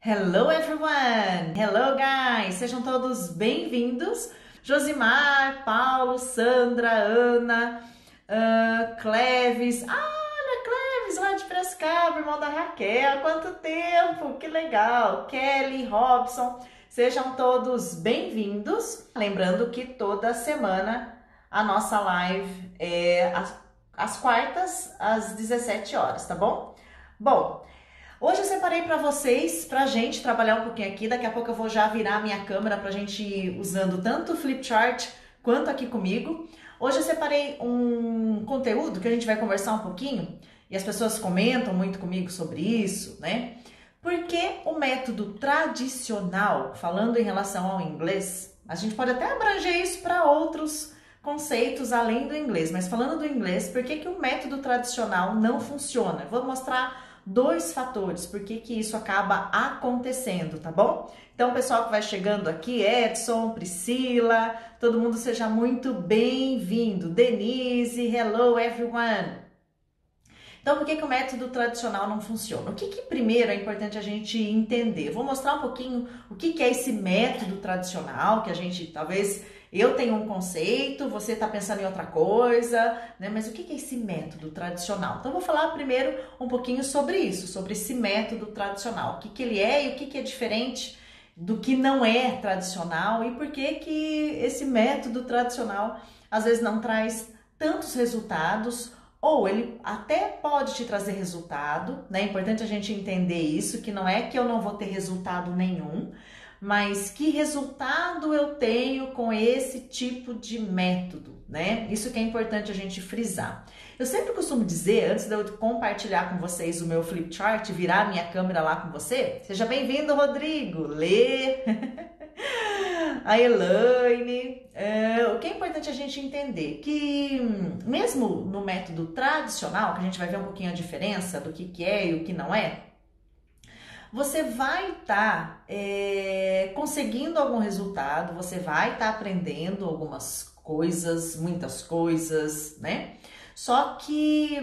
Hello everyone! Hello guys! Sejam todos bem-vindos. Josimar, Paulo, Sandra, Ana, Cleves. Olha, Cleves lá de Piracicaba, irmão da Raquel. Quanto tempo! Que legal! Kelly, Robson, sejam todos bem-vindos. Lembrando que toda semana a nossa live é às quartas, às 17 horas, tá bom? Bom, hoje eu separei para vocês, pra gente trabalhar um pouquinho aqui. Daqui a pouco eu vou já virar a minha câmera pra gente ir usando tanto o Flipchart quanto aqui comigo. Hoje eu separei um conteúdo que a gente vai conversar um pouquinho e as pessoas comentam muito comigo sobre isso, né? Porque o método tradicional, falando em relação ao inglês, a gente pode até abranger isso para outros conceitos além do inglês, mas falando do inglês, por que o método tradicional não funciona? Eu vou mostrar dois fatores, por que isso acaba acontecendo, tá bom? Então, pessoal que vai chegando aqui, Edson, Priscila, todo mundo seja muito bem-vindo. Denise, hello everyone. Então, por que o método tradicional não funciona? O que primeiro é importante a gente entender? Vou mostrar um pouquinho o que é esse método tradicional, que a gente talvez... Eu tenho um conceito, você está pensando em outra coisa, né? Mas o que é esse método tradicional? Então, eu vou falar primeiro um pouquinho sobre isso, sobre esse método tradicional. O que ele é e o que é diferente do que não é tradicional e por que esse método tradicional às vezes não traz tantos resultados, ou ele até pode te trazer resultado, né? É importante a gente entender isso, que não é que eu não vou ter resultado nenhum, mas que resultado eu tenho com esse tipo de método, né? Isso que é importante a gente frisar. Eu sempre costumo dizer, antes de eu compartilhar com vocês o meu Flipchart, virar a minha câmera lá com você, seja bem-vindo, Rodrigo, Lê, a Elaine. O que é importante a gente entender que mesmo no método tradicional, que a gente vai ver um pouquinho a diferença do que é e o que não é, você vai estar conseguindo algum resultado, você vai estar aprendendo algumas coisas, muitas coisas, né? Só que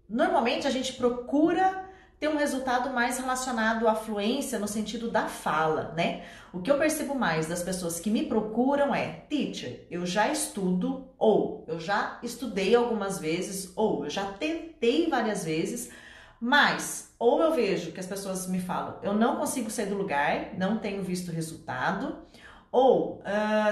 normalmente a gente procura ter um resultado mais relacionado à fluência no sentido da fala, né? O que eu percebo mais das pessoas que me procuram é: teacher, eu já estudo, ou eu já estudei algumas vezes, ou eu já tentei várias vezes, mas ou eu vejo que as pessoas me falam, eu não consigo sair do lugar, não tenho visto resultado, ou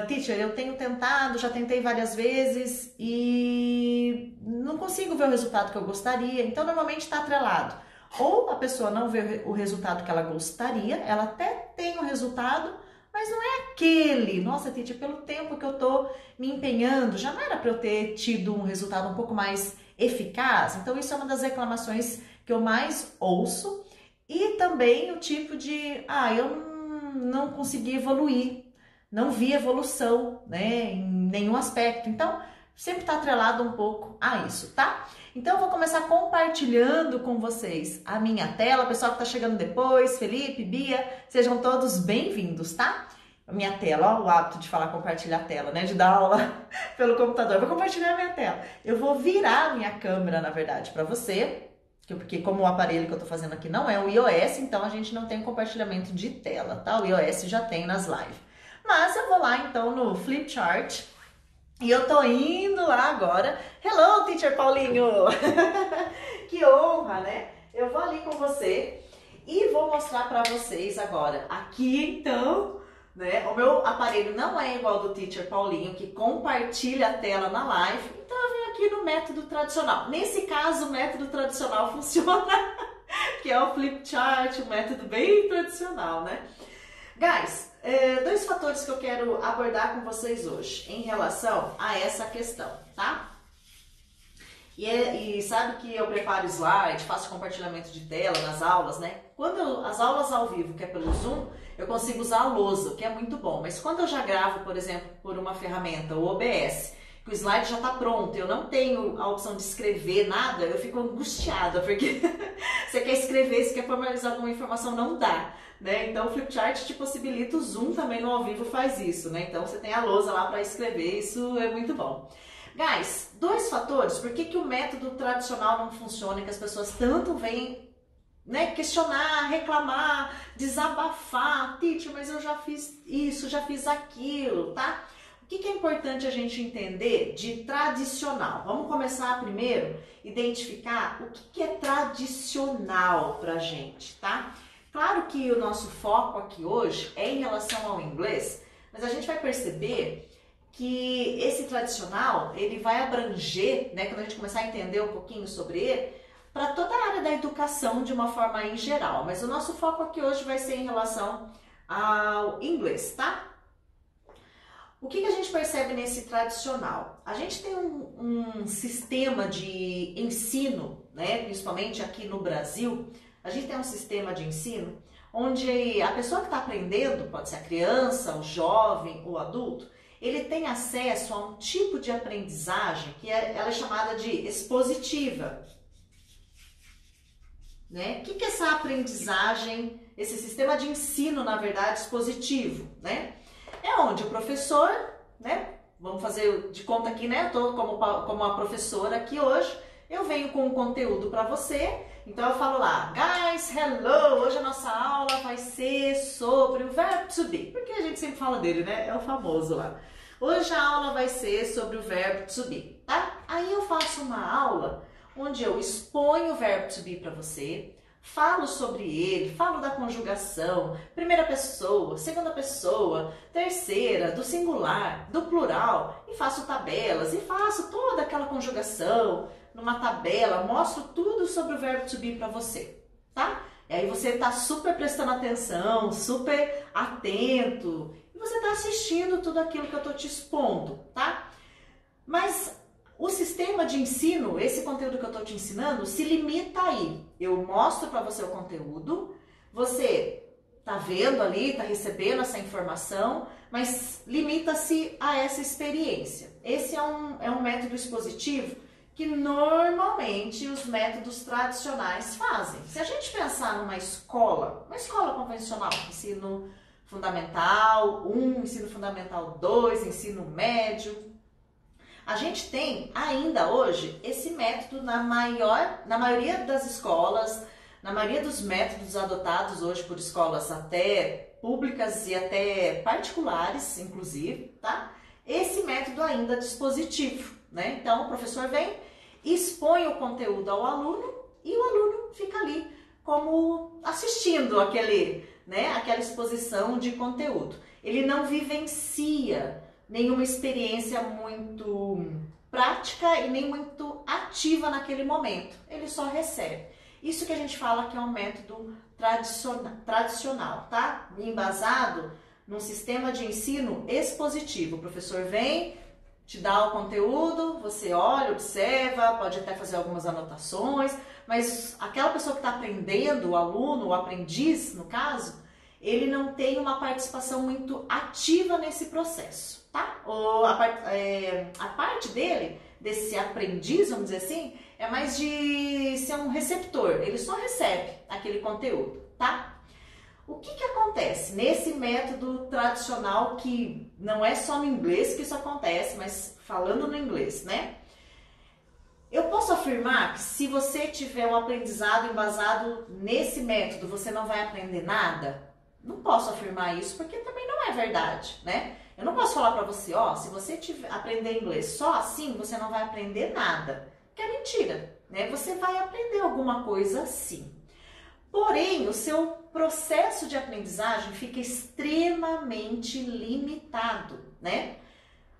teacher, eu tenho tentado, já tentei várias vezes e não consigo ver o resultado que eu gostaria. Então normalmente está atrelado, ou a pessoa não vê o resultado que ela gostaria, ela até tem o resultado, mas não é aquele. Nossa, teacher, pelo tempo que eu tô me empenhando, já não era para eu ter tido um resultado um pouco mais eficaz? Então isso é uma das reclamações que eu mais ouço. E também o tipo de, eu não consegui evoluir, não vi evolução, né, em nenhum aspecto. Então, sempre está atrelado um pouco a isso, tá? Então, eu vou começar compartilhando com vocês a minha tela. Pessoal que está chegando depois, Felipe, Bia, sejam todos bem-vindos, tá? A minha tela, ó, o hábito de falar compartilhar a tela, né, de dar aula pelo computador. Eu vou compartilhar a minha tela. Eu vou virar a minha câmera, na verdade, para você, porque como o aparelho que eu tô fazendo aqui não é o iOS, então a gente não tem compartilhamento de tela, tá? O iOS já tem nas lives. Mas eu vou lá então no Flipchart e eu tô indo lá agora. Hello, Teacher Paulinho! Que honra, né? Eu vou ali com você e vou mostrar pra vocês agora. Aqui então, né? O meu aparelho não é igual ao do Teacher Paulinho, que compartilha a tela na live. Então eu venho aqui no método tradicional. Nesse caso, o método tradicional funciona, que é o Flipchart, um método bem tradicional, né? Guys, dois fatores que eu quero abordar com vocês hoje em relação a essa questão, tá? E sabe que eu preparo slide, faço compartilhamento de tela nas aulas, né? Quando as aulas ao vivo, que é pelo Zoom, eu consigo usar a lousa, que é muito bom. Mas quando eu já gravo, por exemplo, por uma ferramenta, o OBS, que o slide já está pronto, eu não tenho a opção de escrever nada, eu fico angustiada, porque você quer escrever, você quer formalizar alguma informação, não dá, né? Então o Flipchart te possibilita, o Zoom também no ao vivo faz isso, né? Então você tem a lousa lá para escrever, isso é muito bom. Guys, dois fatores, por que o método tradicional não funciona, que as pessoas tanto vêm né, questionar, reclamar, desabafar. Teacher, mas eu já fiz isso, já fiz aquilo, tá? O que é importante a gente entender de tradicional? Vamos começar primeiro identificar o que é tradicional pra gente, tá? Claro que o nosso foco aqui hoje é em relação ao inglês, mas a gente vai perceber que esse tradicional, ele vai abranger, né, quando a gente começar a entender um pouquinho sobre ele, para toda a área da educação de uma forma em geral. Mas o nosso foco aqui hoje vai ser em relação ao inglês, tá? O que a gente percebe nesse tradicional? A gente tem um sistema de ensino, né, principalmente aqui no Brasil, a gente tem um sistema de ensino onde a pessoa que está aprendendo, pode ser a criança, o jovem, o adulto, ele tem acesso a um tipo de aprendizagem que ela é chamada de expositiva. Né? O que é essa aprendizagem, esse sistema de ensino, na verdade, expositivo, né? É onde o professor, né? Vamos fazer de conta aqui, né? Eu tô como uma professora aqui hoje, eu venho com um conteúdo para você, então eu falo lá, guys, hello, hoje a nossa aula vai ser sobre o verbo to be, porque a gente sempre fala dele, né? É o famoso lá. Hoje a aula vai ser sobre o verbo to be, tá? Aí eu faço uma aula onde eu exponho o verbo to be para você, falo sobre ele, falo da conjugação, primeira pessoa, segunda pessoa, terceira, do singular, do plural, e faço tabelas, e faço toda aquela conjugação numa tabela, mostro tudo sobre o verbo to be para você, tá? E aí você tá super prestando atenção, super atento, e você tá assistindo tudo aquilo que eu tô te expondo, tá? Mas o sistema de ensino, esse conteúdo que eu estou te ensinando, se limita aí. Eu mostro para você o conteúdo, você está vendo ali, está recebendo essa informação, mas limita-se a essa experiência. Esse é um método expositivo que normalmente os métodos tradicionais fazem. Se a gente pensar numa escola convencional, ensino fundamental 1, ensino fundamental 2, ensino médio, a gente tem ainda hoje esse método na maioria das escolas, na maioria dos métodos adotados hoje por escolas até públicas e até particulares, inclusive, tá? Esse método ainda é dispositivo, né? Então o professor vem, expõe o conteúdo ao aluno e o aluno fica ali como assistindo aquela exposição de conteúdo. Ele não vivencia nenhuma experiência muito prática e nem muito ativa naquele momento. Ele só recebe. Isso que a gente fala que é um método tradicional, tá? Embasado num sistema de ensino expositivo. O professor vem, te dá o conteúdo, você olha, observa, pode até fazer algumas anotações, mas aquela pessoa que está aprendendo, o aluno, o aprendiz, no caso, ele não tem uma participação muito ativa nesse processo, tá? A parte dele, desse aprendiz, vamos dizer assim, é mais de ser um receptor, ele só recebe aquele conteúdo, tá? O que acontece nesse método tradicional, que não é só no inglês que isso acontece, mas falando no inglês, né? Eu posso afirmar que se você tiver um aprendizado embasado nesse método, você não vai aprender nada? Não posso afirmar isso, porque também não é verdade, né? Eu não posso falar pra você, ó, se você aprender inglês só assim, você não vai aprender nada. Que é mentira, né? Você vai aprender alguma coisa sim. Porém, o seu processo de aprendizagem fica extremamente limitado, né?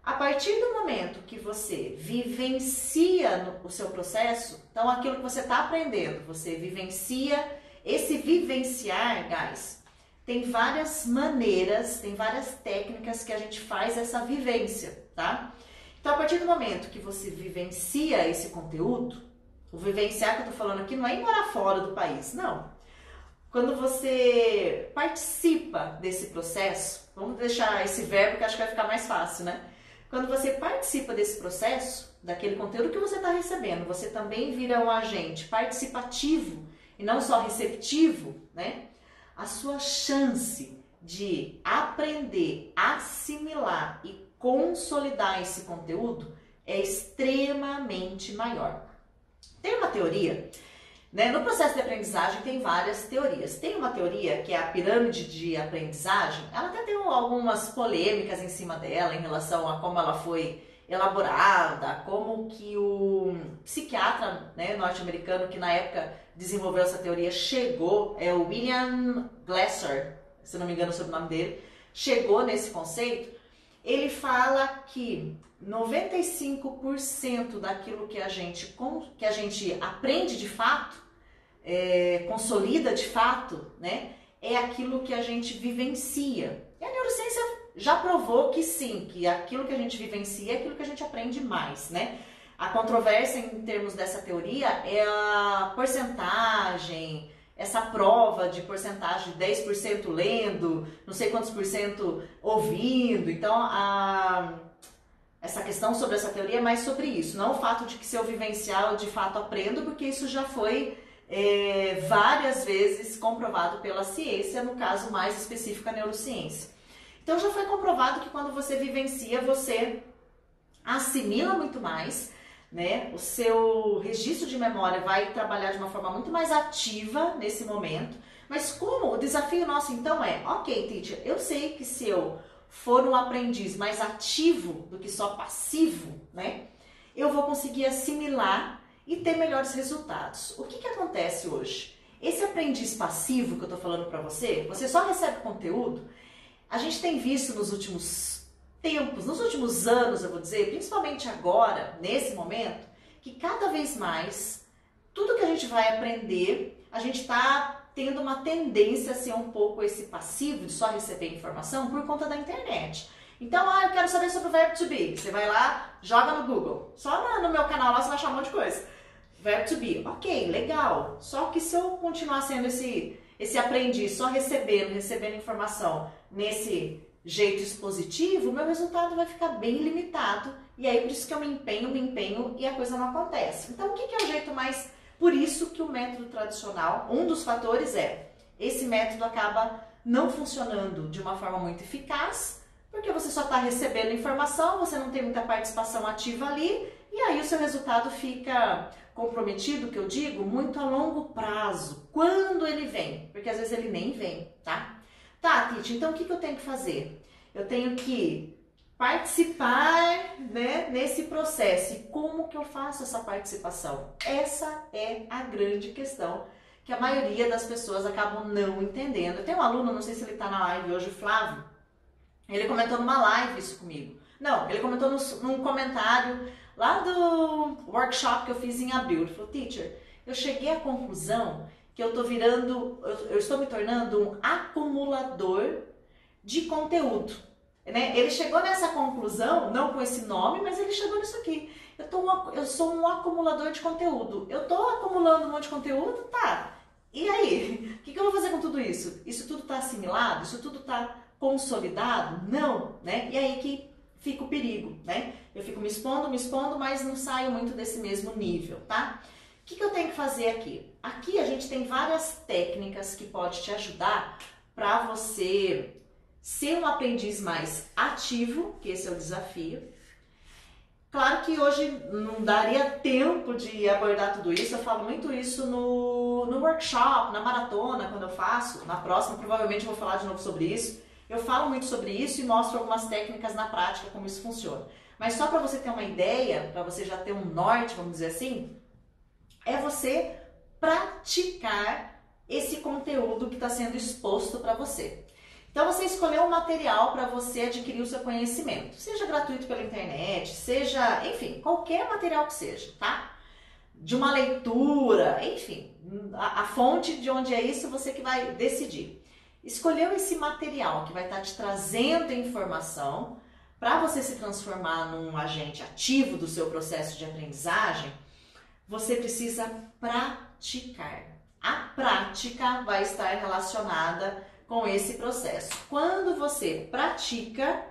A partir do momento que você vivencia o seu processo, então aquilo que você está aprendendo, você vivencia, esse vivenciar, guys, tem várias maneiras, tem várias técnicas que a gente faz essa vivência, tá? Então, a partir do momento que você vivencia esse conteúdo, o vivenciar que eu tô falando aqui não é ir morar fora do país, não. Quando você participa desse processo, vamos deixar esse verbo que acho que vai ficar mais fácil, né? Quando você participa desse processo, daquele conteúdo que você está recebendo, você também vira um agente participativo e não só receptivo, né? A sua chance de aprender, assimilar e consolidar esse conteúdo é extremamente maior. Tem uma teoria Né? No processo de aprendizagem tem várias teorias. Tem uma teoria que é a pirâmide de aprendizagem. Ela até tem algumas polêmicas em cima dela em relação a como ela foi elaborada, como que o psiquiatra, né, norte-americano que na época desenvolveu essa teoria chegou, é o William Glasser, se não me engano sobre o nome dele, chegou nesse conceito. Ele fala que 95% daquilo que a gente aprende de fato, consolida de fato, né, é aquilo que a gente vivencia. E a neurociência já provou que sim, que aquilo que a gente vivencia é aquilo que a gente aprende mais, né? A controvérsia em termos dessa teoria é a porcentagem, essa prova de porcentagem de 10% lendo, não sei quantos por cento ouvindo. Então, essa questão sobre essa teoria é mais sobre isso, não o fato de que se eu vivenciar eu de fato aprendo, porque isso já foi várias vezes comprovado pela ciência, no caso mais específico a neurociência. Então já foi comprovado que quando você vivencia, você assimila muito mais, né? O seu registro de memória vai trabalhar de uma forma muito mais ativa nesse momento. Mas como o desafio nosso então é, ok, teacher, eu sei que se eu for um aprendiz mais ativo do que só passivo, né? Eu vou conseguir assimilar e ter melhores resultados. O que acontece hoje? Esse aprendiz passivo que eu tô falando para você só recebe conteúdo. A gente tem visto nos últimos tempos, nos últimos anos, eu vou dizer, principalmente agora, nesse momento, que cada vez mais, tudo que a gente vai aprender, a gente está tendo uma tendência a ser um pouco esse passivo de só receber informação por conta da internet. Então, eu quero saber sobre o verbo to be. Você vai lá, joga no Google. Só no meu canal lá você vai achar um monte de coisa. Verbo to be. Ok, legal. Só que se eu continuar sendo esse aprendiz, só recebendo informação nesse jeito expositivo, o meu resultado vai ficar bem limitado. E aí, por isso que eu me empenho e a coisa não acontece. Então, o que é o jeito mais... Por isso que o método tradicional, um dos fatores esse método acaba não funcionando de uma forma muito eficaz, porque você só está recebendo informação, você não tem muita participação ativa ali, e aí o seu resultado fica comprometido, que eu digo, muito a longo prazo, quando ele vem, porque às vezes ele nem vem, tá? Tá, Titi, então o que eu tenho que fazer? Eu tenho que participar, né, nesse processo. E como que eu faço essa participação? Essa é a grande questão que a maioria das pessoas acabam não entendendo. Eu tenho um aluno, não sei se ele está na live hoje, o Flávio, ele comentou numa live isso comigo. Não, ele comentou num comentário lá do workshop que eu fiz em abril. Ele falou, teacher, eu cheguei à conclusão que eu estou me tornando um acumulador de conteúdo. Né? Ele chegou nessa conclusão, não com esse nome, mas ele chegou nisso aqui. Eu sou um acumulador de conteúdo. Eu estou acumulando um monte de conteúdo, tá? E aí? O que eu vou fazer com tudo isso? Isso tudo está assimilado? Isso tudo está consolidado? Não, né? E aí que fica o perigo, né? Eu fico me expondo, mas não saio muito desse mesmo nível, tá? O que eu tenho que fazer aqui? Aqui a gente tem várias técnicas que pode te ajudar para você ser um aprendiz mais ativo, que esse é o desafio. Claro que hoje não daria tempo de abordar tudo isso, eu falo muito isso no workshop, na maratona, quando eu faço. Na próxima, provavelmente, eu vou falar de novo sobre isso. Eu falo muito sobre isso e mostro algumas técnicas na prática, como isso funciona. Mas só para você ter uma ideia, para você já ter um norte, vamos dizer assim, é você praticar esse conteúdo que está sendo exposto para você. Então, você escolheu um material para você adquirir o seu conhecimento, seja gratuito pela internet, seja, enfim, qualquer material que seja, tá? De uma leitura, enfim, a fonte de onde é isso, você que vai decidir. Escolheu esse material que vai estar te trazendo informação para você se transformar num agente ativo do seu processo de aprendizagem, você precisa praticar. A prática vai estar relacionada com esse processo. Quando você pratica,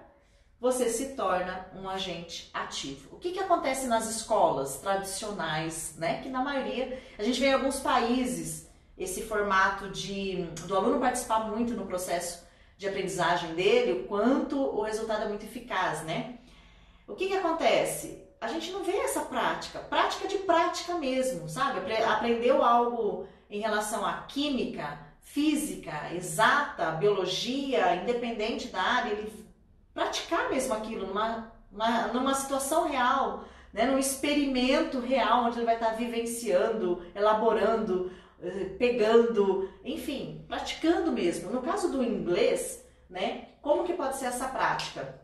você se torna um agente ativo. O que acontece nas escolas tradicionais, né? Que na maioria, a gente vê em alguns países esse formato do aluno participar muito no processo de aprendizagem dele, o quanto o resultado é muito eficaz, né? O que acontece? a gente não vê essa prática de prática mesmo, sabe? Aprendeu algo em relação à química, física, exata, biologia, independente da área, ele praticar mesmo aquilo numa situação real, né? Num experimento real, onde ele vai estar vivenciando, elaborando, pegando, enfim, praticando mesmo. No caso do inglês, né? Como que pode ser essa prática?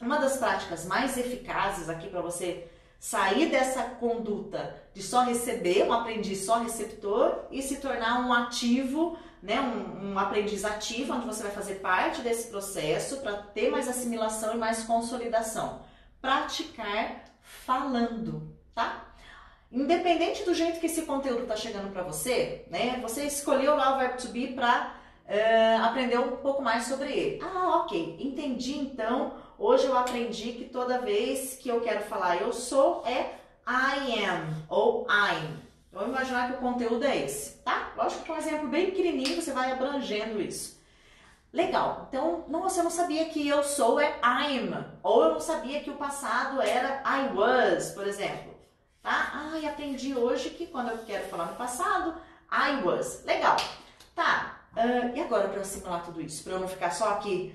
Uma das práticas mais eficazes aqui para você sair dessa conduta de só receber, um aprendiz só receptor, e se tornar um ativo, né, um aprendiz ativo, onde você vai fazer parte desse processo para ter mais assimilação e mais consolidação. Praticar falando, tá? Independente do jeito que esse conteúdo está chegando para você, né, você escolheu lá o verbo to be para aprender um pouco mais sobre ele. Ah, ok, entendi então. Hoje eu aprendi que toda vez que eu quero falar eu sou é I am ou I'm. Então, vamos imaginar que o conteúdo é esse, tá? Lógico que é um exemplo bem pequenininho, você vai abrangendo isso. Legal, então você não sabia que eu sou é I'm, ou eu não sabia que o passado era I was, por exemplo. Tá? Ah, aprendi hoje que quando eu quero falar no passado, I was. Legal. Tá, e agora para eu assimilar tudo isso? Para eu não ficar só aqui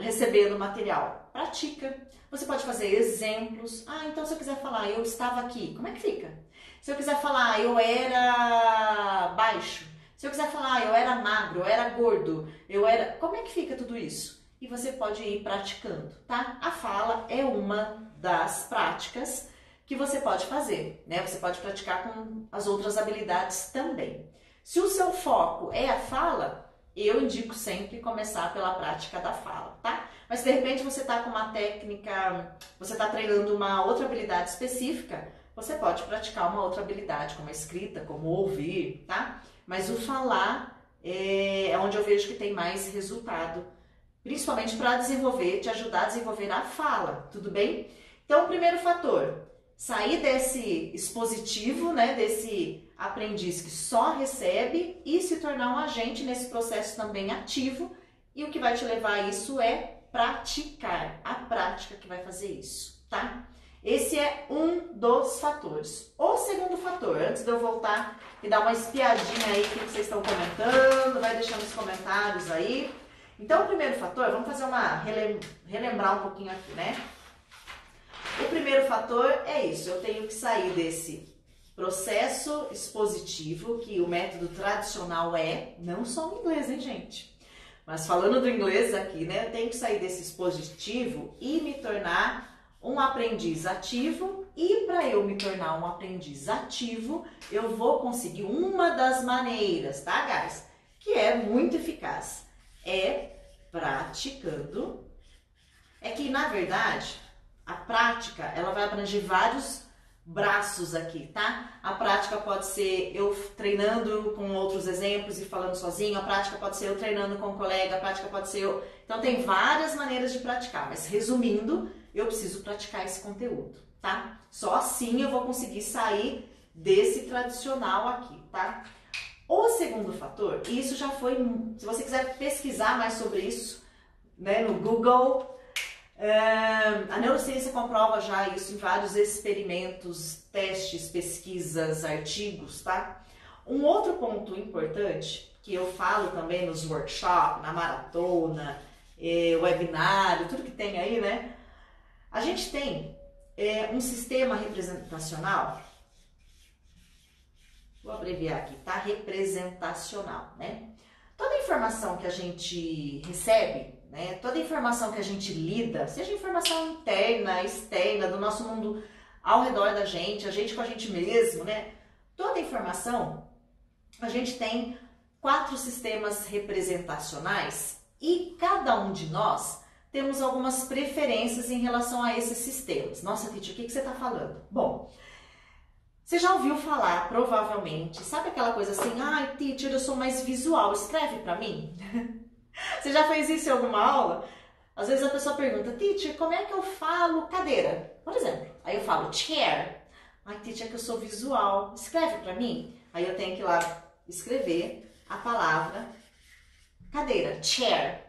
recebendo material? Pratica. Você pode fazer exemplos. Ah, então se eu quiser falar eu estava aqui, como é que fica? Se eu quiser falar eu era baixo, se eu quiser falar eu era magro, eu era gordo, como é que fica tudo isso? E você pode ir praticando, tá? A fala é uma das práticas que você pode fazer, né? Você pode praticar com as outras habilidades também. Se o seu foco é a fala, eu indico sempre começar pela prática da fala, tá? Mas se de repente você está com uma técnica, você está treinando uma outra habilidade específica, você pode praticar uma outra habilidade, como a escrita, como ouvir, tá? Mas o falar é onde eu vejo que tem mais resultado, principalmente para desenvolver, te ajudar a desenvolver a fala, tudo bem? Então, o primeiro fator, sair desse expositivo, né, desse aprendiz que só recebe e se tornar um agente nesse processo também ativo. E o que vai te levar a isso é praticar, a prática que vai fazer isso, tá? Esse é um dos fatores. O segundo fator, antes de eu voltar e dar uma espiadinha aí o que vocês estão comentando, vai deixando os comentários aí. Então, o primeiro fator, vamos fazer relembrar um pouquinho aqui, né? O primeiro fator é isso, eu tenho que sair desse processo expositivo, que o método tradicional não só o inglês, hein, gente? Mas falando do inglês aqui, né, eu tenho que sair desse expositivo e me tornar um aprendiz ativo. E para eu me tornar um aprendiz ativo, eu vou conseguir uma das maneiras, tá, guys? Que é muito eficaz, é praticando. É que, na verdade, a prática, ela vai abranger vários braços aqui, tá? A prática pode ser eu treinando com outros exemplos e falando sozinho, a prática pode ser eu treinando com um colega, a prática pode ser eu... Então, tem várias maneiras de praticar, mas resumindo, eu preciso praticar esse conteúdo, tá? Só assim eu vou conseguir sair desse tradicional aqui, tá? O segundo fator, e isso já foi... Se você quiser pesquisar mais sobre isso, né, no Google... a neurociência comprova já isso em vários experimentos, testes, pesquisas, artigos, tá? Um outro ponto importante, que eu falo também nos workshops, na maratona, webinário, tudo que tem aí, né? A gente tem um sistema representacional, vou abreviar aqui, tá? Representacional, né? Toda informação que a gente recebe, né, toda informação que a gente lida, seja informação interna, externa, do nosso mundo ao redor da gente, a gente com a gente mesmo, né? Toda informação, a gente tem 4 sistemas representacionais e cada um de nós temos algumas preferências em relação a esses sistemas. Nossa, Titi, o que você está falando? Bom, você já ouviu falar, provavelmente, sabe aquela coisa assim, ai, teacher, eu sou mais visual, escreve para mim? Você já fez isso em alguma aula? Às vezes a pessoa pergunta, teacher, como é que eu falo cadeira? Por exemplo, aí eu falo chair. Ai, teacher, é que eu sou visual, escreve para mim? Aí eu tenho que ir lá escrever a palavra cadeira, chair.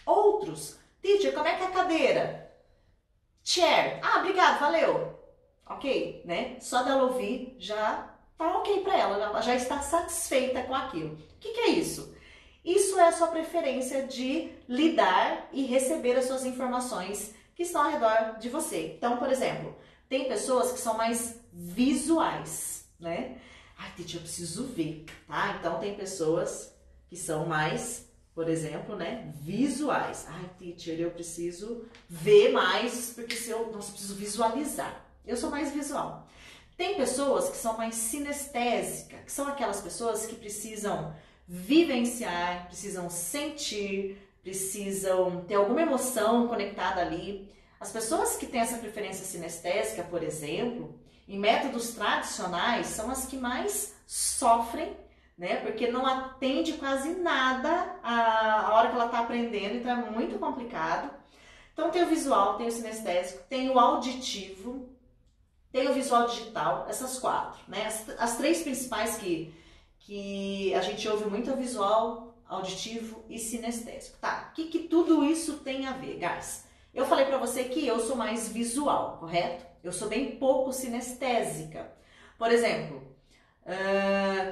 Outros, teacher, como é que é cadeira? Chair. Ah, obrigado, valeu. ok, né? Só dela ouvir já tá ok para ela, ela já está satisfeita com aquilo. O que é isso? Isso é a sua preferência de lidar e receber as suas informações que estão ao redor de você. Então, por exemplo, tem pessoas que são mais visuais, né? Ai, Titi, eu preciso ver, tá? Então, tem pessoas que são mais, por exemplo, né, visuais. Ai, teacher, eu preciso ver mais, porque nossa, eu preciso visualizar. Eu sou mais visual. Tem pessoas que são mais sinestésicas, que são aquelas pessoas que precisam vivenciar, precisam sentir, precisam ter alguma emoção conectada ali. As pessoas que têm essa preferência sinestésica, por exemplo, em métodos tradicionais, são as que mais sofrem, né? Porque não atende quase nada a hora que ela está aprendendo, então é muito complicado. Então tem o visual, tem o sinestésico, tem o auditivo, tem o visual digital, essas quatro, né? As três principais que a gente ouve muito é o visual, auditivo e sinestésico. Tá, o que tudo isso tem a ver, guys? Eu falei pra você que eu sou mais visual, correto? Eu sou bem pouco sinestésica. Por exemplo,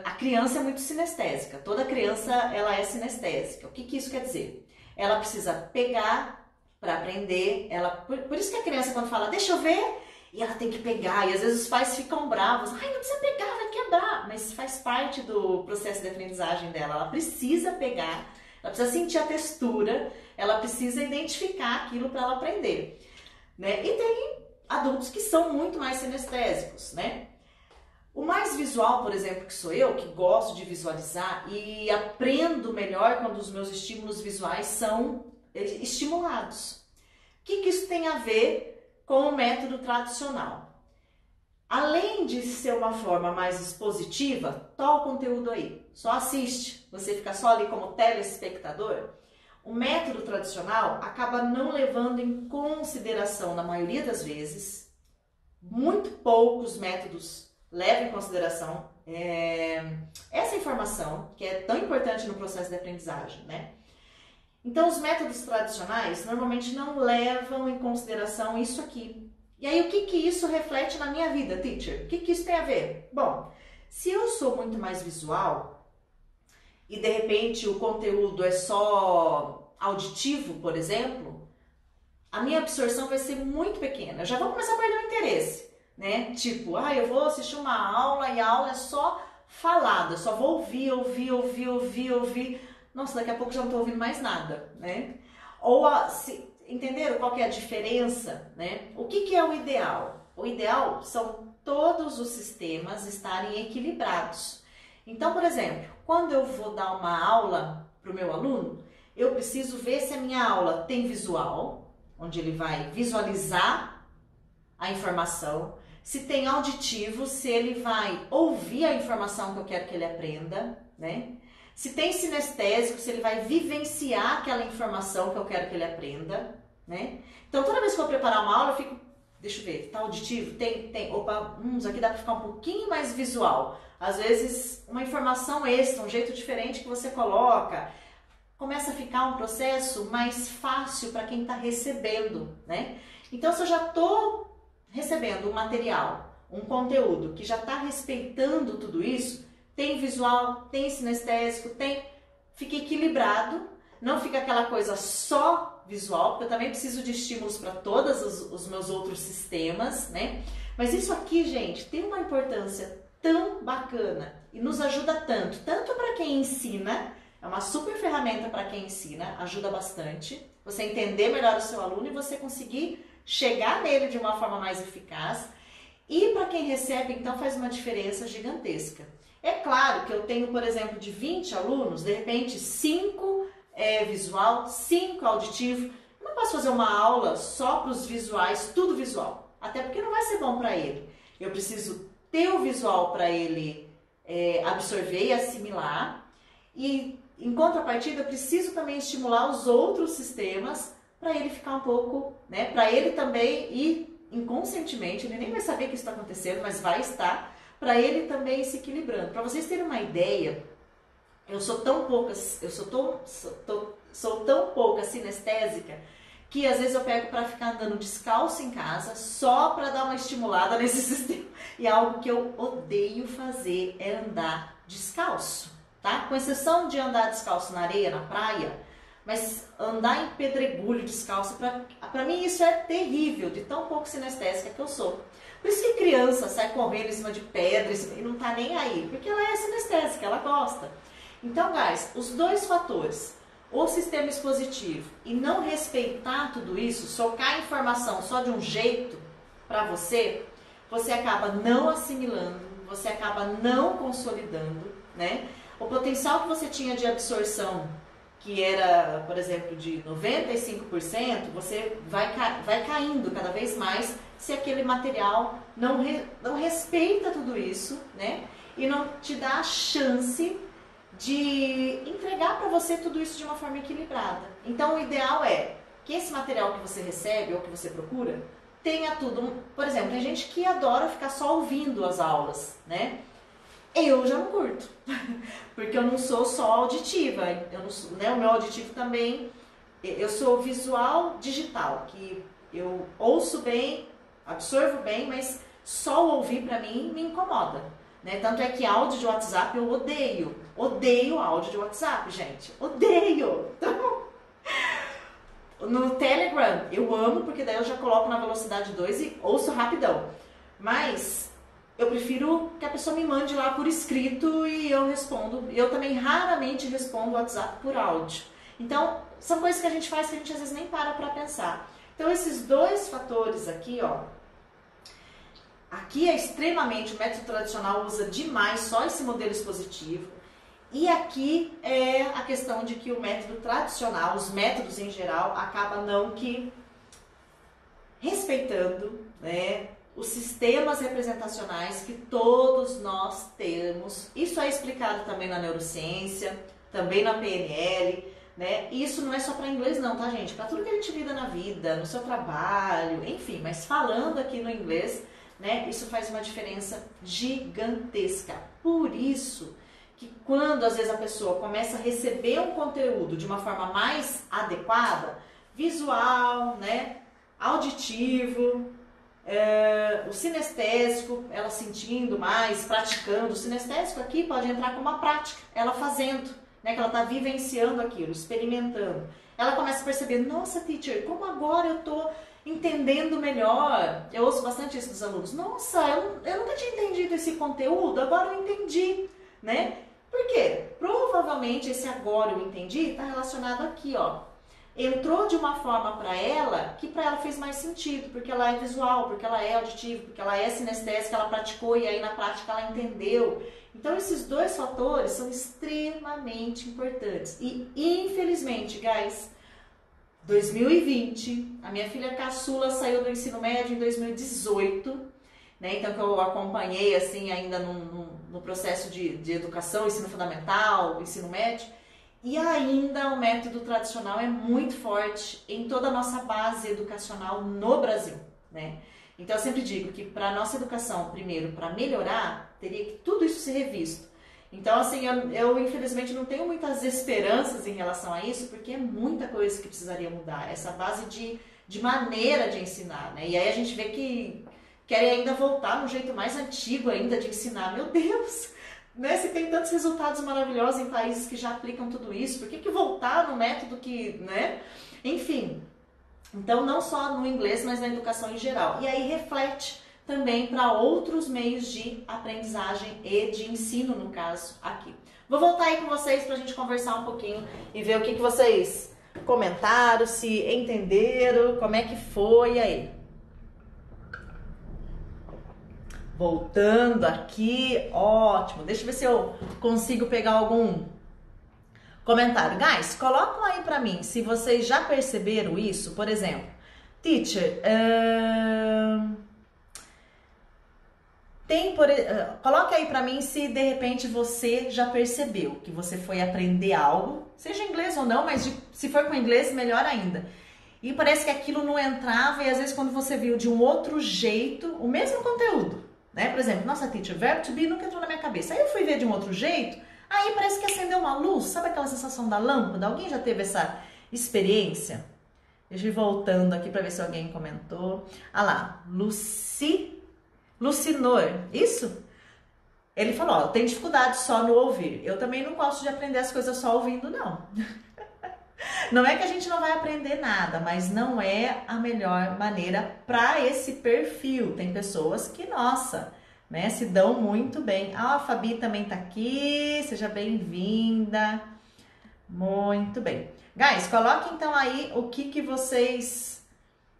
a criança é muito sinestésica. Toda criança, ela é sinestésica. O que isso quer dizer? Ela precisa pegar para aprender. Por isso que a criança, quando fala, deixa eu ver, e ela tem que pegar. E às vezes os pais ficam bravos. Ai, não precisa pegar, vai quebrar. Mas faz parte do processo de aprendizagem dela. Ela precisa pegar, ela precisa sentir a textura, ela precisa identificar aquilo para ela aprender, né? E tem adultos que são muito mais sinestésicos, né? O mais visual, por exemplo, que sou eu, que gosto de visualizar e aprendo melhor quando os meus estímulos visuais são estimulados. O que isso tem a ver com o método tradicional? Além de ser uma forma mais expositiva, tó o conteúdo aí, só assiste, você fica só ali como telespectador. O método tradicional acaba não levando em consideração, na maioria das vezes, muito poucos métodos levam em consideração essa informação, que é tão importante no processo de aprendizagem, né? Então, os métodos tradicionais normalmente não levam em consideração isso aqui. E aí, o que isso reflete na minha vida, teacher? O que isso tem a ver? Bom, se eu sou muito mais visual e, de repente, o conteúdo é só auditivo, por exemplo, a minha absorção vai ser muito pequena. Eu já vou começar a perder o interesse, né? Tipo, eu vou assistir uma aula e a aula é só falada, eu só vou ouvir. Nossa, daqui a pouco já não estou ouvindo mais nada, né? Ou, entenderam qual que é a diferença, né? O que é o ideal? O ideal são todos os sistemas estarem equilibrados. Então, por exemplo, quando eu vou dar uma aula para o meu aluno, eu preciso ver se a minha aula tem visual, onde ele vai visualizar a informação, se tem auditivo, se ele vai ouvir a informação que eu quero que ele aprenda, né? Se tem sinestésico, se ele vai vivenciar aquela informação que eu quero que ele aprenda, né? Então, toda vez que eu vou preparar uma aula, eu fico, deixa eu ver, tá auditivo? Tem. Opa, isso aqui dá para ficar um pouquinho mais visual. Às vezes, uma informação extra, um jeito diferente que você coloca, começa a ficar um processo mais fácil para quem está recebendo, né? Então, se eu já estou recebendo um material, um conteúdo que já está respeitando tudo isso, tem visual, tem sinestésico, fica equilibrado, não fica aquela coisa só visual, porque eu também preciso de estímulos para todos os meus outros sistemas, né? Mas isso aqui, gente, tem uma importância tão bacana e nos ajuda tanto para quem ensina, é uma super ferramenta para quem ensina, ajuda bastante, você entender melhor o seu aluno e você conseguir chegar nele de uma forma mais eficaz. E para quem recebe, então, faz uma diferença gigantesca. É claro que eu tenho, por exemplo, de 20 alunos, de repente 5 é visual, 5 auditivo. Eu não posso fazer uma aula só para os visuais, tudo visual. Até porque não vai ser bom para ele. Eu preciso ter o visual para ele absorver e assimilar. E, em contrapartida, eu preciso também estimular os outros sistemas para ele ficar um pouco, né? Para ele também ir inconscientemente, ele nem vai saber que isso está acontecendo, mas vai estar, para ele também se equilibrando. Para vocês terem uma ideia, eu sou tão pouca sinestésica que às vezes eu pego para ficar andando descalço em casa, só para dar uma estimulada nesse sistema. E algo que eu odeio fazer é andar descalço, tá? Com exceção de andar descalço na areia, na praia, mas andar em pedregulho descalço, para mim isso é terrível, de tão pouco sinestésica que eu sou. Por isso que criança sai correndo em cima de pedra e não tá nem aí, porque ela é sinestésica, ela gosta. Então, guys, os dois fatores, o sistema expositivo e não respeitar tudo isso, socar a informação só de um jeito para você, você acaba não assimilando, você acaba não consolidando, né? O potencial que você tinha de absorção, que era, por exemplo, de 95%, você vai caindo cada vez mais se aquele material não respeita tudo isso, né? E não te dá a chance de entregar para você tudo isso de uma forma equilibrada. Então, o ideal é que esse material que você recebe ou que você procura tenha tudo. Por exemplo, tem gente que adora ficar só ouvindo as aulas, né? Eu já não curto, porque eu não sou só auditiva, eu não sou, né? O meu auditivo também, eu sou visual digital, que eu ouço bem, absorvo bem, mas só ouvir para mim me incomoda, né? Tanto é que áudio de WhatsApp eu odeio áudio de WhatsApp, gente, odeio. Então, no Telegram eu amo, porque daí eu já coloco na velocidade 2 e ouço rapidão, mas eu prefiro que a pessoa me mande lá por escrito e eu respondo. Eu também raramente respondo o WhatsApp por áudio. Então, são coisas que a gente faz que a gente às vezes nem para pensar. Então, esses dois fatores aqui, ó. Aqui é extremamente, o método tradicional usa demais só esse modelo expositivo. E aqui é a questão de que o método tradicional, os métodos em geral, acaba não que respeitando, né, os sistemas representacionais que todos nós temos. Isso é explicado também na neurociência, também na PNL, né? Isso não é só para inglês não, tá, gente? Para tudo que a gente lida na vida, no seu trabalho, enfim, mas falando aqui no inglês, né, isso faz uma diferença gigantesca. Por isso que quando às vezes a pessoa começa a receber um conteúdo de uma forma mais adequada, visual, né, auditivo, o sinestésico, ela sentindo mais, praticando. O sinestésico aqui pode entrar como uma prática, ela fazendo, né, que ela está vivenciando aquilo, experimentando. Ela começa a perceber, nossa, teacher, como agora eu estou entendendo melhor. Eu ouço bastante isso dos alunos. Nossa, eu nunca tinha entendido esse conteúdo, agora eu entendi, né? Por quê? Provavelmente esse agora eu entendi está relacionado aqui, ó. Entrou de uma forma para ela que para ela fez mais sentido, porque ela é visual, porque ela é auditiva, porque ela é sinestésica, ela praticou e aí na prática ela entendeu. Então esses dois fatores são extremamente importantes. E infelizmente, guys, 2020, a minha filha caçula saiu do ensino médio em 2018, né? Então que eu acompanhei assim ainda no processo de educação, ensino fundamental, ensino médio. E ainda o método tradicional é muito forte em toda a nossa base educacional no Brasil, né? Então eu sempre digo que para a nossa educação, primeiro, para melhorar, teria que tudo isso ser revisto. Então assim, eu infelizmente não tenho muitas esperanças em relação a isso, porque é muita coisa que precisaria mudar, essa base de maneira de ensinar, né? E aí a gente vê que querem ainda voltar no jeito mais antigo ainda de ensinar. Meu Deus! Né? Se tem tantos resultados maravilhosos em países que já aplicam tudo isso, por que voltar no método que, né? Enfim, então não só no inglês, mas na educação em geral. E aí reflete também para outros meios de aprendizagem e de ensino, no caso, aqui. Vou voltar aí com vocês para a gente conversar um pouquinho e ver o que vocês comentaram, se entenderam, como é que foi aí. Voltando aqui, ótimo. Deixa eu ver se eu consigo pegar algum comentário. Guys, colocam aí pra mim se vocês já perceberam isso. Por exemplo, teacher, coloque aí pra mim se de repente você já percebeu que você foi aprender algo, seja inglês ou não, mas se for com inglês, melhor ainda. E parece que aquilo não entrava e às vezes quando você viu de um outro jeito, o mesmo conteúdo. Né? Por exemplo, nossa teacher, verbo to be nunca entrou na minha cabeça. Aí eu fui ver de um outro jeito, aí parece que acendeu uma luz. Sabe aquela sensação da lâmpada? Alguém já teve essa experiência? Deixa eu ir voltando aqui para ver se alguém comentou. Ah lá, Lucinor, isso? Ele falou, ó, tem dificuldade só no ouvir. Eu também não gosto de aprender as coisas só ouvindo, não. Não é que a gente não vai aprender nada, mas não é a melhor maneira para esse perfil. Tem pessoas que, nossa, né, se dão muito bem. Ah, a Fabi também tá aqui, seja bem-vinda. Muito bem. Guys, coloque então aí o que vocês,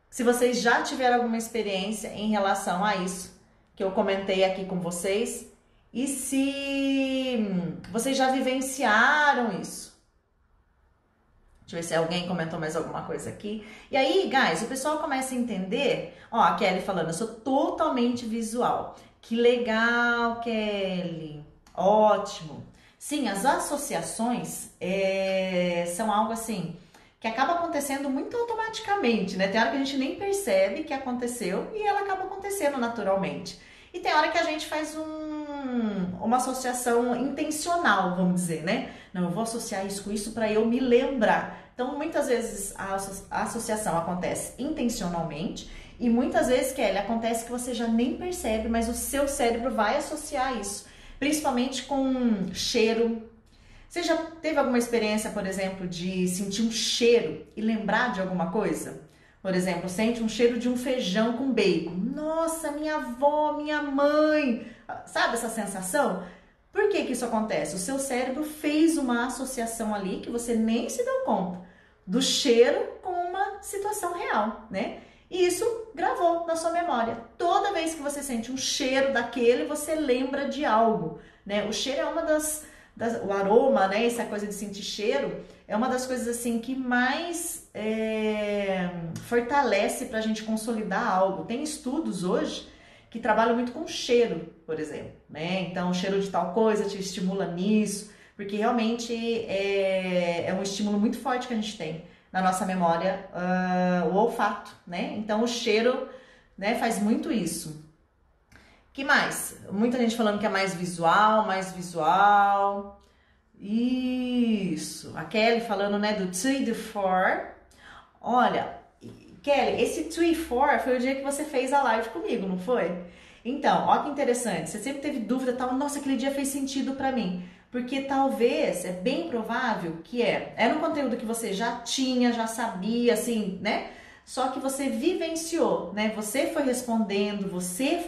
se vocês já tiveram alguma experiência em relação a isso que eu comentei aqui com vocês e se vocês já vivenciaram isso. Deixa eu ver se alguém comentou mais alguma coisa aqui. E aí, guys, o pessoal começa a entender. Ó, a Kelly falando, eu sou totalmente visual. Que legal, Kelly. Ótimo. Sim, as associações são algo assim que acaba acontecendo muito automaticamente, né? Tem hora que a gente nem percebe que aconteceu e ela acaba acontecendo naturalmente. E tem hora que a gente faz uma associação intencional, vamos dizer, né? Não, eu vou associar isso com isso para eu me lembrar. Então, muitas vezes a associação acontece intencionalmente e muitas vezes, Kelly, acontece que você já nem percebe, mas o seu cérebro vai associar isso, principalmente com cheiro. Você já teve alguma experiência, por exemplo, de sentir um cheiro e lembrar de alguma coisa? Por exemplo, sente um cheiro de um feijão com bacon. Nossa, minha avó, minha mãe. Sabe essa sensação? Por que que isso acontece? O seu cérebro fez uma associação ali que você nem se deu conta do cheiro com uma situação real, né? E isso gravou na sua memória. Toda vez que você sente um cheiro daquele, você lembra de algo, né? O cheiro é uma o aroma, né? Essa coisa de sentir cheiro é uma das coisas assim que mais fortalece para a gente consolidar algo. Tem estudos hoje que trabalham muito com cheiro, por exemplo, né? Então, o cheiro de tal coisa te estimula nisso, porque realmente é um estímulo muito forte que a gente tem na nossa memória, o olfato, né? Então, o cheiro, né, faz muito isso. Que mais? Muita gente falando que é mais visual, Isso. A Kelly falando, né, do 3 e 4. Olha, Kelly, esse 3 e 4 foi o dia que você fez a live comigo, não foi? Então, ó que interessante. Você sempre teve dúvida, tal, nossa, aquele dia fez sentido pra mim. Porque talvez, é bem provável que era um conteúdo que você já tinha, já sabia, assim, né? Só que você vivenciou, né? Você foi respondendo, você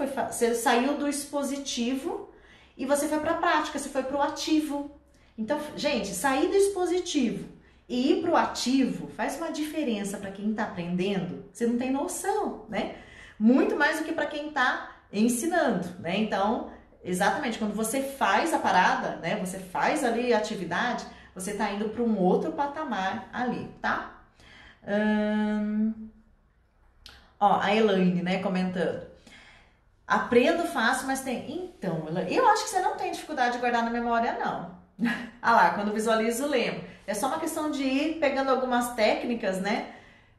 saiu do expositivo e você foi para a prática, você foi para o ativo. Então, gente, sair do expositivo e ir para o ativo faz uma diferença para quem está aprendendo. Você não tem noção, né? Muito mais do que para quem está ensinando, né? Então, exatamente, quando você faz a parada, né? Você faz ali a atividade, você está indo para um outro patamar ali, tá? Ó, a Elaine, né, comentando. Aprendo fácil, mas tem... Então, Elaine, eu acho que você não tem dificuldade de guardar na memória, não. Ah lá, quando visualizo, lembro. É só uma questão de ir pegando algumas técnicas, né,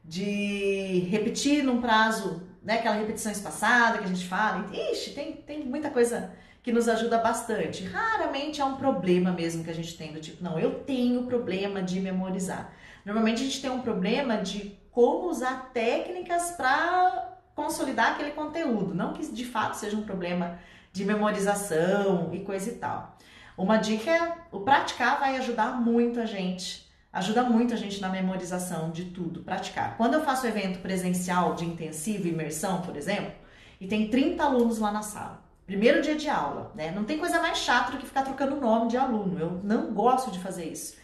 de repetir num prazo, né, aquela repetição espaçada que a gente fala. Ixi, tem muita coisa que nos ajuda bastante. Raramente é um problema mesmo que a gente tem, do tipo, não, eu tenho problema de memorizar. Normalmente a gente tem um problema de como usar técnicas para consolidar aquele conteúdo, não que de fato seja um problema de memorização e coisa e tal. Uma dica é, o praticar vai ajudar muito a gente, ajuda muito a gente na memorização de tudo, praticar. Quando eu faço evento presencial de intensivo, imersão, por exemplo, e tem 30 alunos lá na sala, primeiro dia de aula, né? Não tem coisa mais chata do que ficar trocando o nome de aluno, eu não gosto de fazer isso.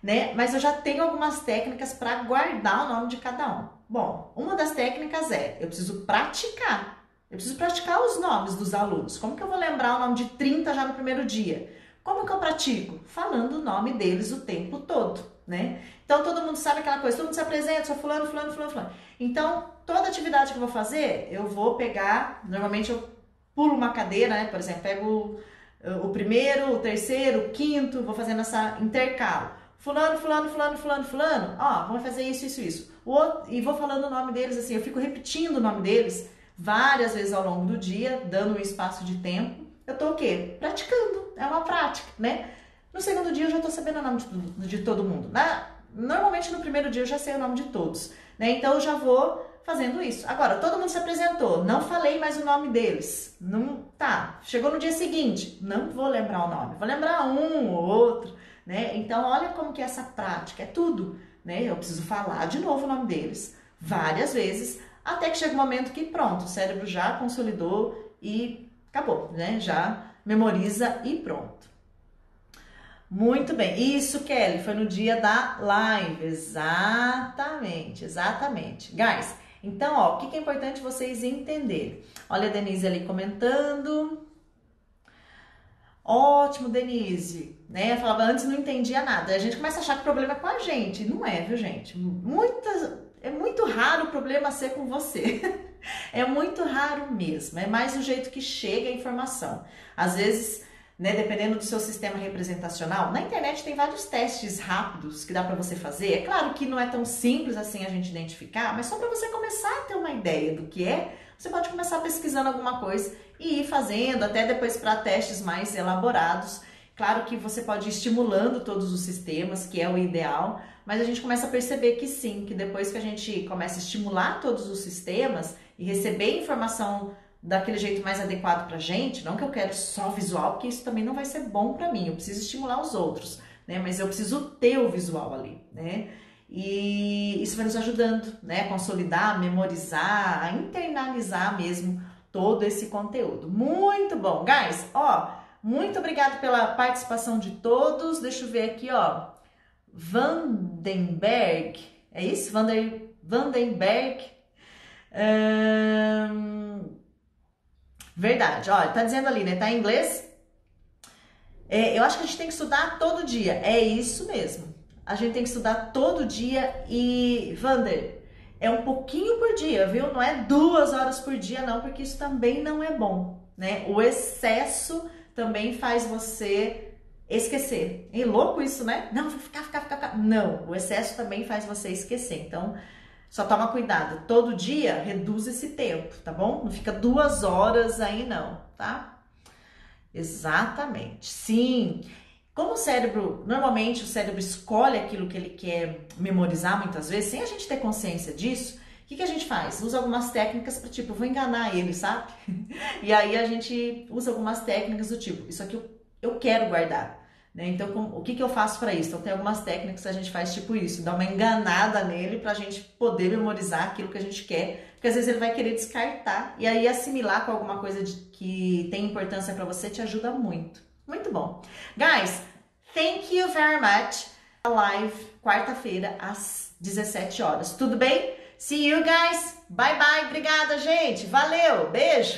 Né? Mas eu já tenho algumas técnicas para guardar o nome de cada um. Bom, uma das técnicas eu preciso praticar. Eu preciso praticar os nomes dos alunos. Como que eu vou lembrar o nome de 30 já no primeiro dia? Como que eu pratico? Falando o nome deles o tempo todo, né? Então, todo mundo sabe aquela coisa, todo mundo se apresenta, sou fulano, fulano, fulano, fulano. Então, toda atividade que eu vou fazer, eu vou pegar, normalmente eu pulo uma cadeira, né? Por exemplo, pego o primeiro, o terceiro, o quinto, vou fazendo essa intercalo. Fulano, fulano, fulano, fulano, fulano, ó, vamos fazer isso, isso, isso. E vou falando o nome deles assim, eu fico repetindo o nome deles várias vezes ao longo do dia, dando um espaço de tempo. Eu tô o quê? Praticando, é uma prática, né? No segundo dia eu já tô sabendo o nome de todo mundo. Normalmente no primeiro dia eu já sei o nome de todos, né? Então eu já vou fazendo isso. Agora, todo mundo se apresentou, não falei mais o nome deles. Não, tá, chegou no dia seguinte, não vou lembrar o nome, vou lembrar um ou outro, né? Então, olha como que é essa prática, é tudo, né? Eu preciso falar de novo o nome deles várias vezes, até que chega um momento que pronto, o cérebro já consolidou e acabou, né? Já memoriza e pronto. Muito bem, isso, Kelly, foi no dia da live, exatamente, exatamente. Guys, então, ó, o que é importante vocês entenderem? Olha a Denise ali comentando. Ótimo, Denise, né? Eu falava antes, não entendia nada. A gente começa a achar que o problema é com a gente. Não é, viu, gente? É muito raro o problema ser com você. É muito raro mesmo. É mais o jeito que chega a informação. Às vezes, né, dependendo do seu sistema representacional, na internet tem vários testes rápidos que dá para você fazer. É claro que não é tão simples assim a gente identificar, mas só para você começar a ter uma ideia do que é, você pode começar pesquisando alguma coisa e ir fazendo, até depois para testes mais elaborados. Claro que você pode ir estimulando todos os sistemas, que é o ideal, mas a gente começa a perceber que sim, que depois que a gente começa a estimular todos os sistemas e receber informação daquele jeito mais adequado pra gente, não que eu quero só visual, porque isso também não vai ser bom pra mim, eu preciso estimular os outros, né? Mas eu preciso ter o visual ali, né? E isso vai nos ajudando, né? A consolidar, a memorizar, a internalizar mesmo todo esse conteúdo. Muito bom, guys! Ó, muito obrigado pela participação de todos. Deixa eu ver aqui, ó. Vandenberg, é isso? Vandenberg. Verdade, olha, tá dizendo ali, né? Tá em inglês? Eu acho que a gente tem que estudar todo dia. É isso mesmo. A gente tem que estudar todo dia e, Vander, é um pouquinho por dia, viu? Não é 2 horas por dia, não, porque isso também não é bom, né? O excesso também faz você esquecer. É louco isso, né? Não, vou ficar. Não, o excesso também faz você esquecer. Então, só toma cuidado, todo dia reduz esse tempo, tá bom? Não fica 2 horas aí não, tá? Exatamente, sim. Como o cérebro, normalmente o cérebro escolhe aquilo que ele quer memorizar muitas vezes, sem a gente ter consciência disso, o que a gente faz? Usa algumas técnicas para tipo, vou enganar ele, sabe? E aí a gente usa algumas técnicas do tipo, isso aqui eu quero guardar. Né? Então, o que eu faço para isso? Então, tem algumas técnicas que a gente faz tipo isso, dá uma enganada nele para a gente poder memorizar aquilo que a gente quer, porque às vezes ele vai querer descartar e aí assimilar com alguma coisa que tem importância para você te ajuda muito. Muito bom. Guys, thank you very much. A live quarta-feira às 17 horas. Tudo bem? See you guys. Bye bye. Obrigada, gente. Valeu. Beijo.